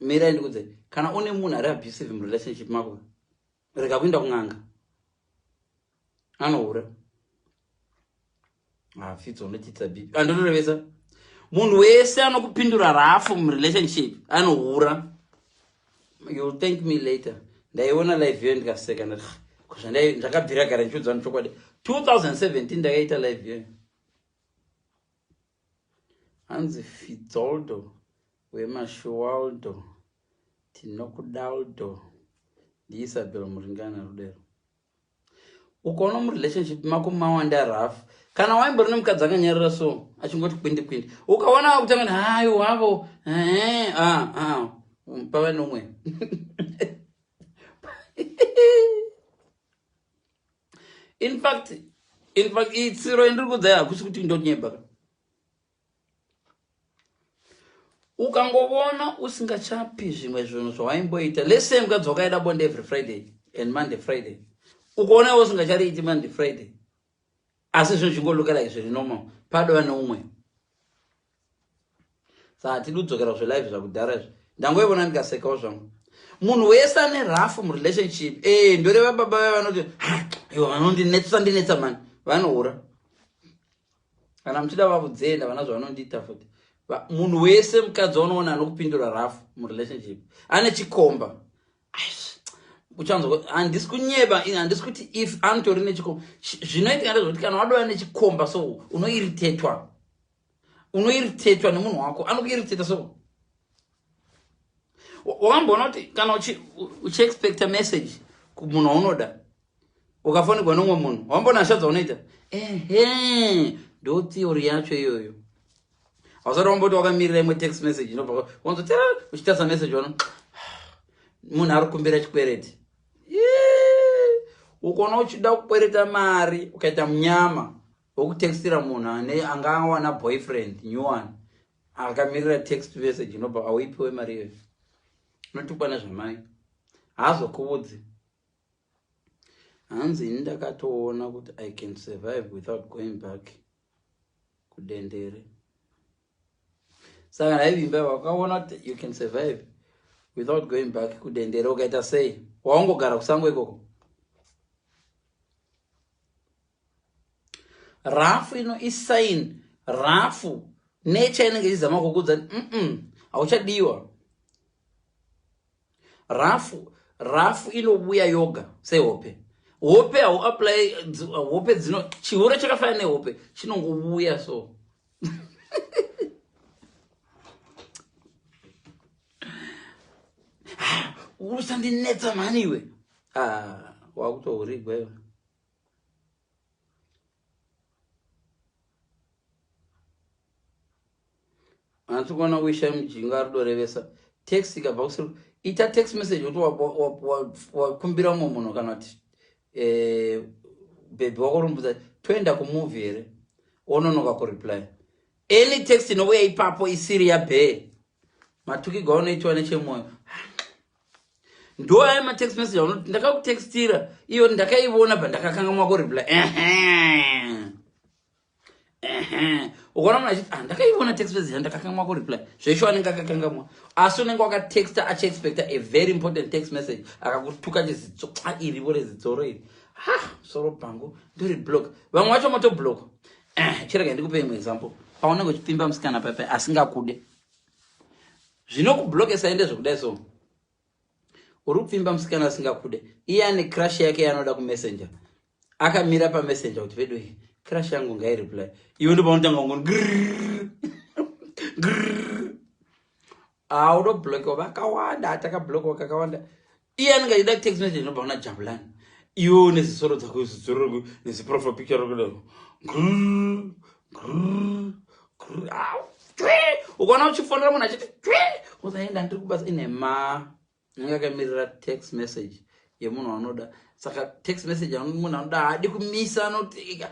mira ndikudze kana une munhu ari abusive mu relationship mako rega kuenda kunganga anoura fits unotitsa bibi andorevesa munhu wese anokupindura rafu mu relationship anoura. You'll thank me later. Ndaiona live yo ndikaseka ndakabvira gara nchiudza chokwadi 2017 ndakaita live yo hanzi Fitzoldo weMashualdo tinokudaldo ndiisabel muringana rudero. Ukaona mu relationship mako mawanda rafu kana waimbori nemukadzi akanyarira so achingoti kwindi ukaona kutanga hayo wavo pava nomwe in fact itsiro endiri kudzaya hakusi kuti ndonyebaka. Ukangovona usingachapi zvimwe zvinhu zvawaimboita lese mukadzi wakaida bonde every Friday and Monday Friday ukaona usingachariiti Monday Friday asi zvinhu zvingoluka like zviri normal padova neumwe saka tiri kudzokera kuzvelive zvakudhara izvi ndangoivona ndikasekawo zvangu. Munhu wese ane rafu mu relationship ndoreva baba vanoti iwo vanondinetsa mani vanoura kana muchida vakudzenda vana zvavanondiita futi. Munhu wese mukadzi unoona anokupindura rafu mu relationship ane chikomba uchanzo handisi kunyeba handisi kuti if anotori nechikomba zvinoitika ndezvekuti kana wadova nechikomba so unoiritetwa nemunhu wako anokuiriteta so wakamboona kuti kana uchiexpecta message kumunhu waunoda ukafonerwa nomwe munhu wambona shadza unoita ndo theory yacho iyoyo. Hausati wamboti wakamirira imwe text message inobva wanzotera uchitasa message wano munhu ari kukumbira chikwereti ukaona uchida kukwereta mari ukaita munyama wokutextira munhu anga awana boyfriend new one akamirira text message inobva auipiwe mari iyoyo unotukwa nezvamai haazokuvudzi. Hanzi ini ndakatoona kuti I can survive without going back kudendere. Saka naivimba wakaona kuti you can survive without going back kudendere ukaita sei waongogara kusango ikoko. Rafu ino isign rafu nature inenge ichizama kukudza hauchadiwa. Rafu inobuya yoga sehope hope hau apply hope dzino chihure chakafanana nehope chinongobuya so usandinetsa mani iwe wakutourigwa iwe. Handisi kuona wisha mujinga ridorevesa text ikabva kusiri ita text message kuti wakumbira umwe munhu kana kuti baby wakurumbudza toenda kumovie here ononoka kureply any text inouya ipapo isiri yabhe matukigwa unoitwa nechemwoyo ndo aya matext message anoti ndakakutextira iyo ndakaiona pandakakangamwa kureply ukaona munhu achiti ndakaiona text message ndakakangamwa kureply zvesho anenge akakangamwa asi unenge wakatexta achiexpecta a very important text message akakutuka chizidzo irivo rezidzoro iri soro pangu ndiri block vamwe vacho motoblock chirega ndikupe imwe example paunenge uchipfimba musikana pape asingakude zvinokublokesa ende zvekudai so uri kupfimba musikana asingakude iye ane crush yake yanoda kumessenger akamira pamessenger kuti vedo crush yangu ngaireply iwe ndo paunotanga ngoni unoblokiwa vakawanda atakablokiwa kakawanda iye anenge achida text message inobva kuna Jabulani iwe nezisoro dzako zidzoro neziprofile picture rako ukaona uchifonera munhu achiti usaenda ndiri kubasa ine nenge akamirira text message yemunhu anoda saka text message munhu anoda haadi kumisa anoti